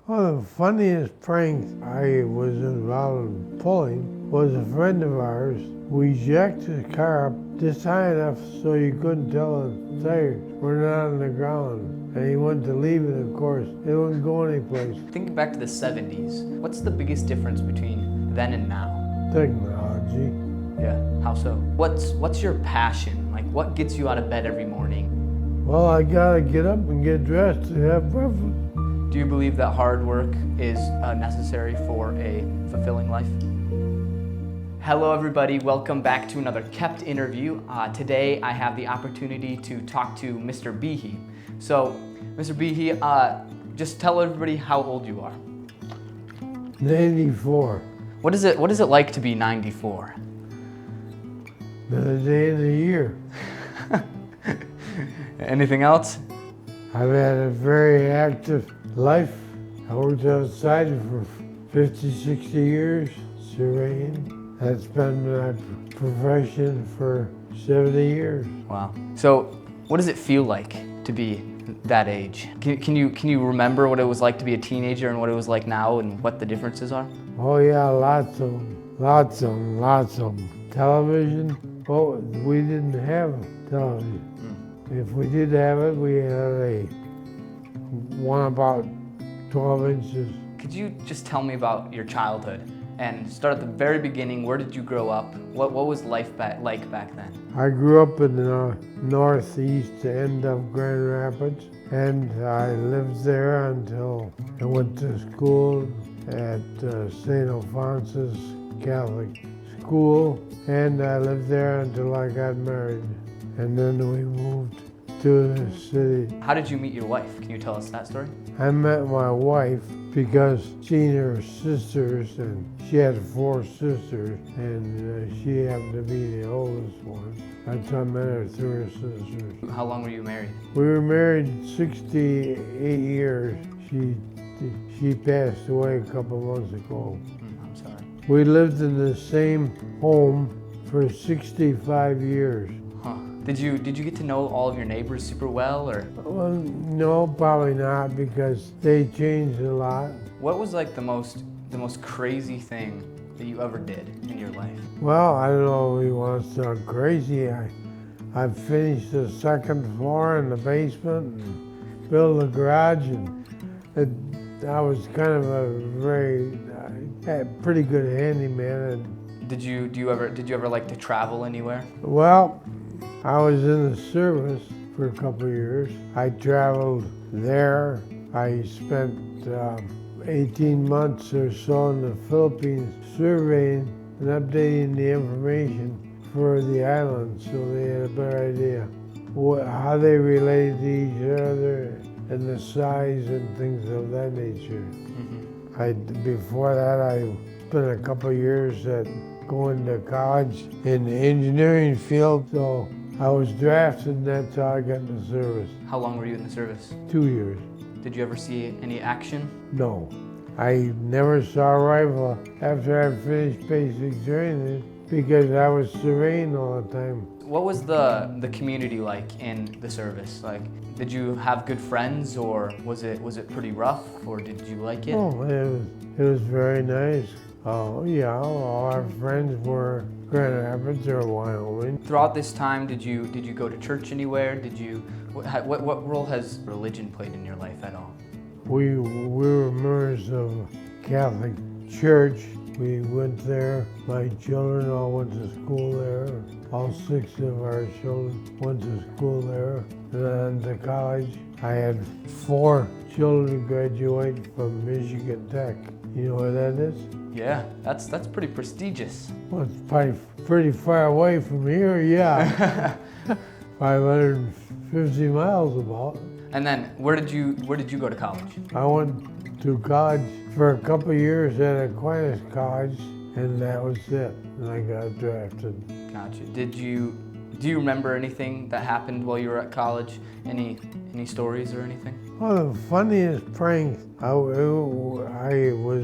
Well, the funniest prank I was involved in pulling was a friend of ours. We jacked his car up just high enough so you couldn't tell the tires were not on the ground. And he wanted to leave it, of course. It wouldn't go anyplace. Thinking back to the 70s, what's the biggest difference between then and now? Technology. Yeah, how so? What's your passion? Like, what gets you out of bed every morning? Well, I gotta get up and get dressed to have breakfast. Do you believe that hard work is necessary for a fulfilling life? Hello everybody, welcome back to another Kept interview. Today I have the opportunity to talk to Mr. Behe. So, Mr. Behe, just tell everybody how old you are. 94. What is it like to be 94? Another day in the year. Anything else? I've had a very active life. I worked outside for 50, 60 years, surveying. That's been my profession for 70 years. Wow. So, what does it feel like to be that age? Can you remember what it was like to be a teenager and what it was like now and what the differences are? Oh yeah, lots of them. Television, well, we didn't have television. If we did have it, we had one about 12 inches. Could you just tell me about your childhood and start at the very beginning? Where did you grow up? What was life like back then? I grew up in the northeast end of Grand Rapids, and I lived there until I went to school at St. Alphonsus Catholic School, and I lived there until I got married. And then we moved to the city. How did you meet your wife? Can you tell us that story? I met my wife because she and her sisters, and she had 4 sisters, and she happened to be the oldest one. That's how I met her through her sisters. How long were you married? We were married 68 years. She passed away a couple months ago. I'm sorry. We lived in the same home for 65 years. Huh. Did you get to know all of your neighbors super well, or? Well, no, probably not, because they changed a lot. What was like the most crazy thing that you ever did in your life? Well, I don't know if he wants to sound crazy. I finished the 2nd floor in the basement and built a garage, and I was kind of a pretty good handyman. And, Did you ever like to travel anywhere? well, I was in the service for a couple of years. I traveled there. I spent 18 months or so in the Philippines surveying and updating the information for the islands, so they had a better idea how they related to each other and the size and things of that nature. Before that, I spent a couple of years going to college in the engineering field, so I was drafted, and that's how I got in the service. How long were you in the service? 2 years. Did you ever see any action? No. I never saw a rifle after I finished basic training because I was surveying all the time. What was the community like in the service? Like, did you have good friends, or was it pretty rough, or did you like it? Oh, it was very nice. Oh yeah, all our friends were Grand Rapids or Wyoming. Throughout this time, did you go to church anywhere? What role has religion played in your life at all? We were members of a Catholic church. We went there. My children all went to school there. All 6 of our children went to school there. And then to college. I had 4 children graduate from Michigan Tech. You know where that is? Yeah, that's pretty prestigious. Well, it's probably pretty far away from here, yeah. 550 miles about. And then where did you go to college? I went to college for a couple of years at Aquinas College, and that was it. And I got drafted. Gotcha. Do you remember anything that happened while you were at college? Any stories or anything? Well, the funniest prank I was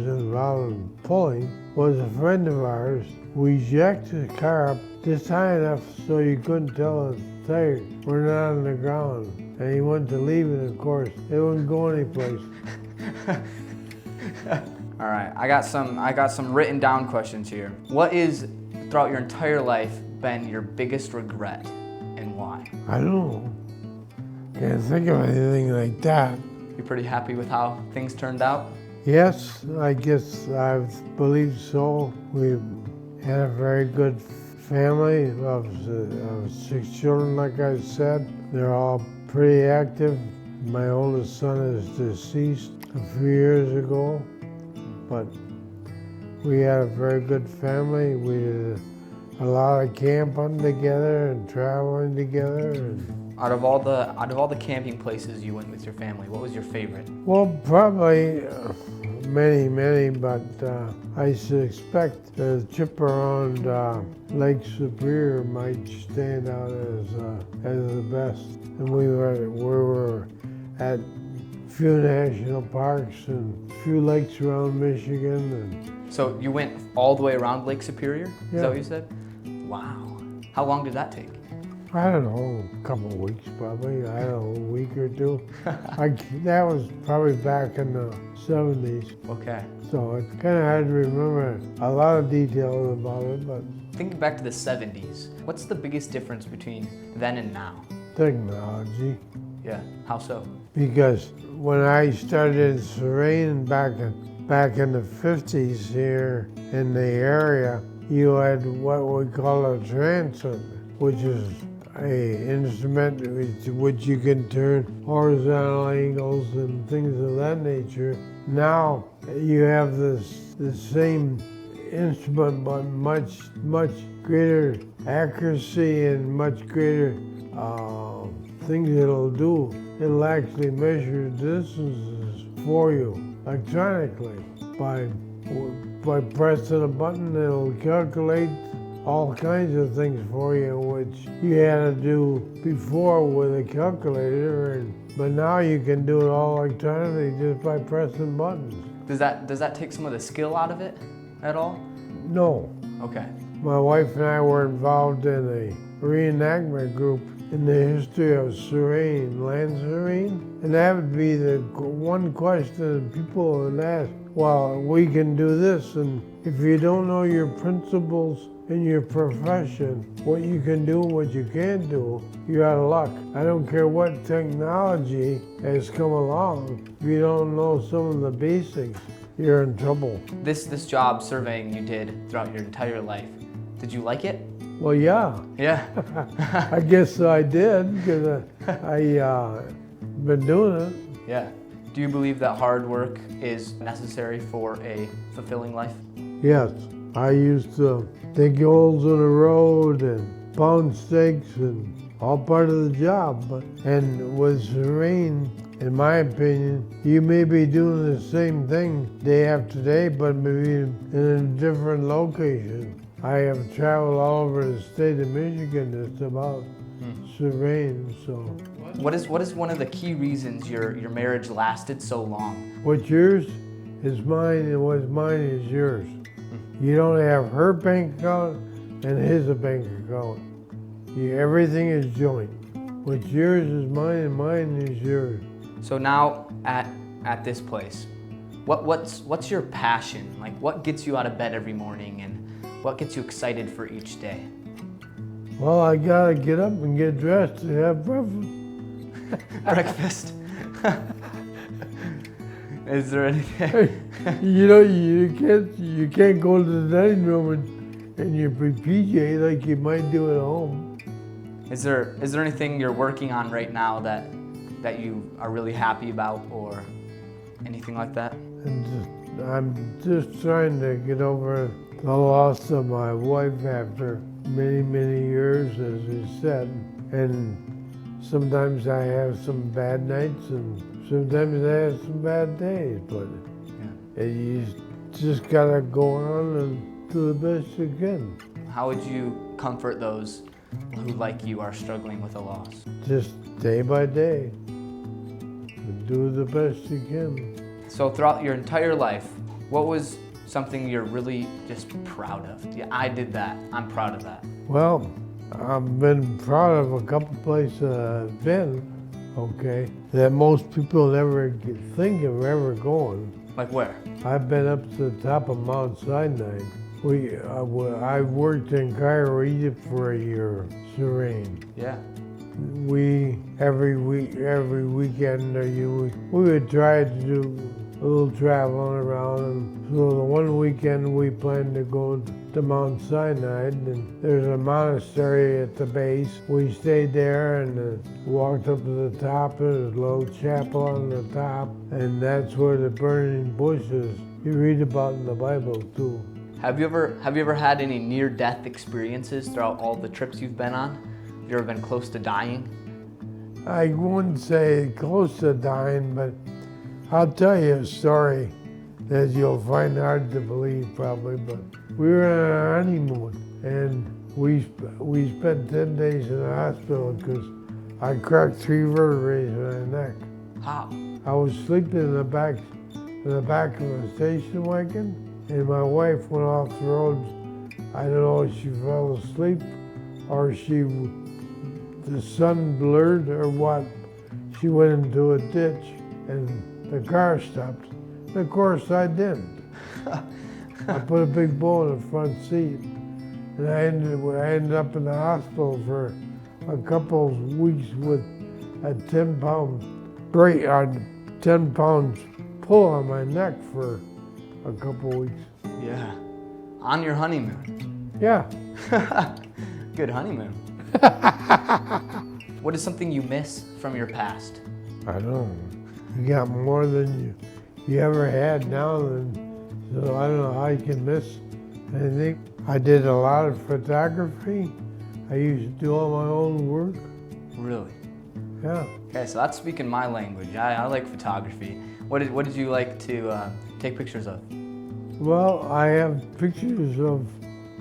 involved in pulling was a friend of ours. We jacked his car up just high enough so you couldn't tell the tires were not on the ground. And he wanted to leave it, of course. It wouldn't go anyplace. All right, I got some written down questions here. What is, throughout your entire life, been your biggest regret and why? I don't know. Can't think of anything like that. You pretty happy with how things turned out? Yes, I guess I believe so. We had a very good family of 6 children, like I said. They're all pretty active. My oldest son is deceased a few years ago, but we had a very good family. We did a lot of camping together and traveling together. And Out of all the camping places you went with your family, what was your favorite? well, probably many, but I suspect the trip around Lake Superior might stand out as the best. And we were at few national parks and few lakes around Michigan. And So you went all the way around Lake Superior? Is Yeah. that what you said? Wow. How long did that take? I don't know, a couple of weeks probably. I don't know, a week or two. That was probably back in the 70s. Okay. So it's kind of hard to remember a lot of details about it, but Thinking back to the 70s, what's the biggest difference between then and now? technology. Yeah, how so? Because when I started in Serene back in the 50s here in the area, you had what we call a transit, which is a instrument which you can turn horizontal angles and things of that nature. Now you have the same instrument, but much greater accuracy and much greater things it'll do. It'll actually measure distances for you electronically. By pressing a button, it'll calculate all kinds of things for you, which you had to do before with a calculator, but now you can do it all electronically just by pressing buttons. Does that take some of the skill out of it at all? No, Okay. my wife and I were involved in a reenactment group in the history of Serene, Land Serene, and that would be the one question people would ask. Well, we can do this, and if you don't know your principles in your profession, what you can do and what you can't do, you're out of luck. I don't care what technology has come along. If you don't know some of the basics, you're in trouble. This job surveying you did throughout your entire life, did you like it? Well, yeah, Yeah. I guess I did, because I been doing it. Yeah. Do you believe that hard work is necessary for a fulfilling life? Yes, I used to dig holes in the road and pound stakes and all part of the job. And with Serene, in my opinion, you may be doing the same thing day after day, but maybe in a different location. I have traveled all over the state of Michigan just about Serene, so. What is one of the key reasons your marriage lasted so long? What's yours is mine, and what's mine is yours. You don't have her bank account and his bank account. Everything is joint. What's yours is mine, and mine is yours. So now at this place, what's your passion? Like, what gets you out of bed every morning, and what gets you excited for each day? Well, I gotta get up and get dressed and have breakfast. Breakfast. Is there anything? You know, you can't go to the dining room and you be PJ like you might do at home. Is there anything you're working on right now that you are really happy about, or anything like that? I'm just trying to get over the loss of my wife after many years, as we said. And sometimes I have some bad nights and sometimes I have some bad days, but you just gotta go on and do the best you can. How would you comfort those who, like you, are struggling with a loss? Just day by day, do the best you can. So throughout your entire life, what was something you're really just proud of? Yeah, I did that. I'm proud of that. Well, I've been proud of a couple places I've been, okay, that most people never think of ever going. Like where? I've been up to the top of Mount Sinai. I worked in Cairo, Egypt for a year, Serene. Yeah. Every weekend, we would try to do a little traveling around. And so the one weekend we planned to go to Mount Sinai, and there's a monastery at the base. We stayed there and walked up to the top. There's a little chapel on the top, and that's where the burning bush is. You read about in the Bible too. Have you ever had any near-death experiences throughout all the trips you've been on? Have you ever been close to dying? I wouldn't say close to dying, but I'll tell you a story that you'll find hard to believe probably, but we were on our honeymoon and we spent 10 days in the hospital because I cracked 3 vertebrae in my neck. How? I was sleeping in the back of a station wagon, and my wife went off the road. I don't know if she fell asleep or the sun blurred or what. She went into a ditch and the car stopped. And of course I didn't. I put a big bowl in the front seat, and I ended up in the hospital for a couple of weeks with a 10-pound brake, 10 pounds pull on my neck for a couple of weeks. Yeah. On your honeymoon. Yeah. Good honeymoon. What is something you miss from your past? I don't know. You got more than you ever had now, so I don't know how you can miss anything. I did a lot of photography. I used to do all my own work. Really? Yeah. Okay, so that's speaking my language. I like photography. What did you like to take pictures of? Well, I have pictures of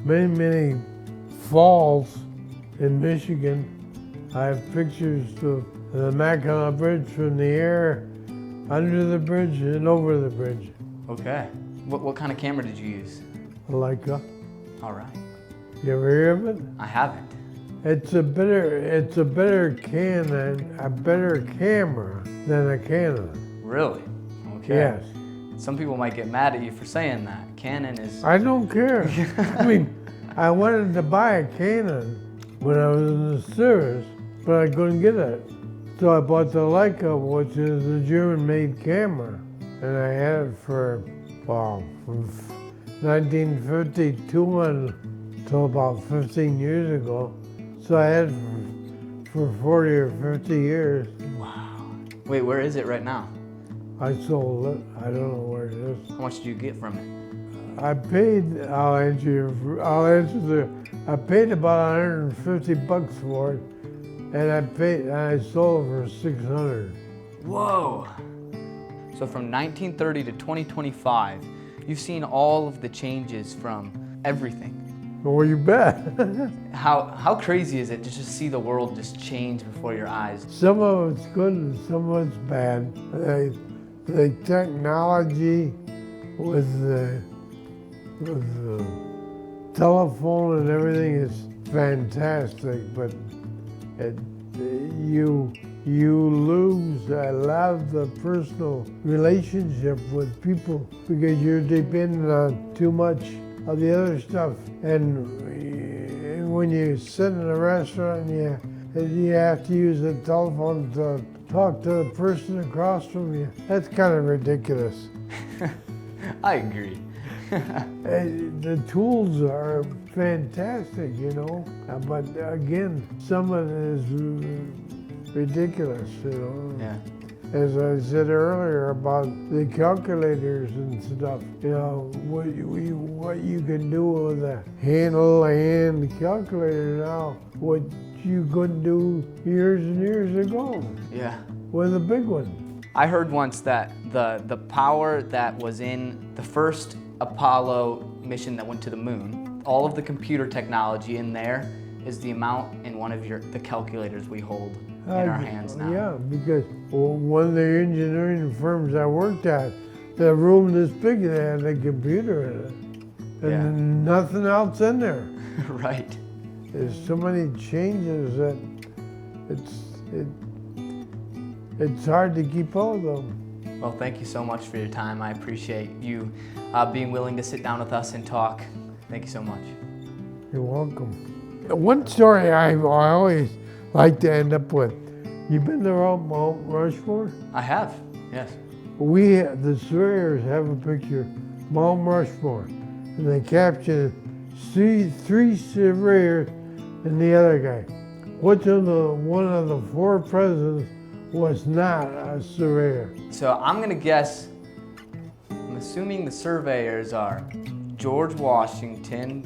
many falls in Michigan. I have pictures of the Mackinac Bridge from the air, under the bridge and over the bridge. Okay. What kind of camera did you use? Leica. All right. You ever hear of it? I haven't. It's a better camera than a Canon. Really? Okay. Yes. Some people might get mad at you for saying that. Canon is... I don't care. I mean, I wanted to buy a Canon when I was in the service, but I couldn't get it. So I bought the Leica, which is a German-made camera, and I had it from 1952 until about 15 years ago. So I had it for 40 or 50 years. Wow. Wait, where is it right now? I sold it. I don't know where it is. How much did you get from it? I paid. I paid about $150 for it, and I sold it for $600. Whoa. So from 1930 to 2025, you've seen all of the changes from everything. Well, you bet. How crazy is it to just see the world just change before your eyes? Some of it's good and some of it's bad. The technology with the telephone and everything is fantastic, but you lose a lot of the personal relationship with people because you're dependent on too much of the other stuff. And when you sit in a restaurant, you have to use the telephone to talk to the person across from you. That's kind of ridiculous. I agree. The tools are fantastic, but again, some of it is ridiculous, Yeah. As I said earlier about the calculators and stuff, what you can do with a hand calculator now, what you couldn't do years and years ago. Yeah. With a big one. I heard once that the power that was in the first Apollo mission that went to the moon, all of the computer technology in there is the amount in one of the calculators we hold in our hands now. Yeah, because one of the engineering firms I worked at, the room this big, they had a computer in it, and nothing else in there. Right. There's so many changes that it's hard to keep all of them. Well, thank you so much for your time. I appreciate you being willing to sit down with us and talk. Thank you so much. You're welcome. One story I always like to end up with. You've been to Mount Rushmore? I have, yes. The surveyors have a picture, Mount Rushmore, and they captured three surveyors and the other guy. Which of one of the four presidents was not a surveyor? So I'm gonna guess, I'm assuming the surveyors are George Washington,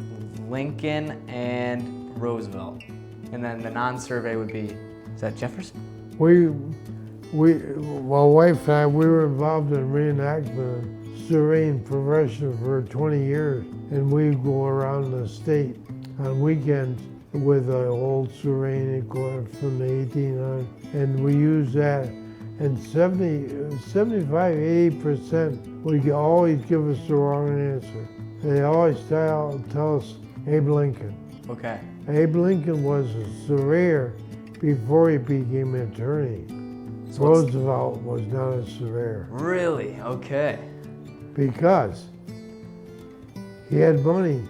Lincoln, and Roosevelt. And then the non-survey would be, is that Jefferson? My wife and I, we were involved in reenactment surveying profession for 20 years, and we go around the state on weekends with the old surveying equipment from the 1800s, and we use that. And 75–80% would always give us the wrong answer. They always tell us Abe Lincoln. Okay. Abe Lincoln was a surveyor before he became an attorney. So Roosevelt was not a surveyor really? Okay. because he had money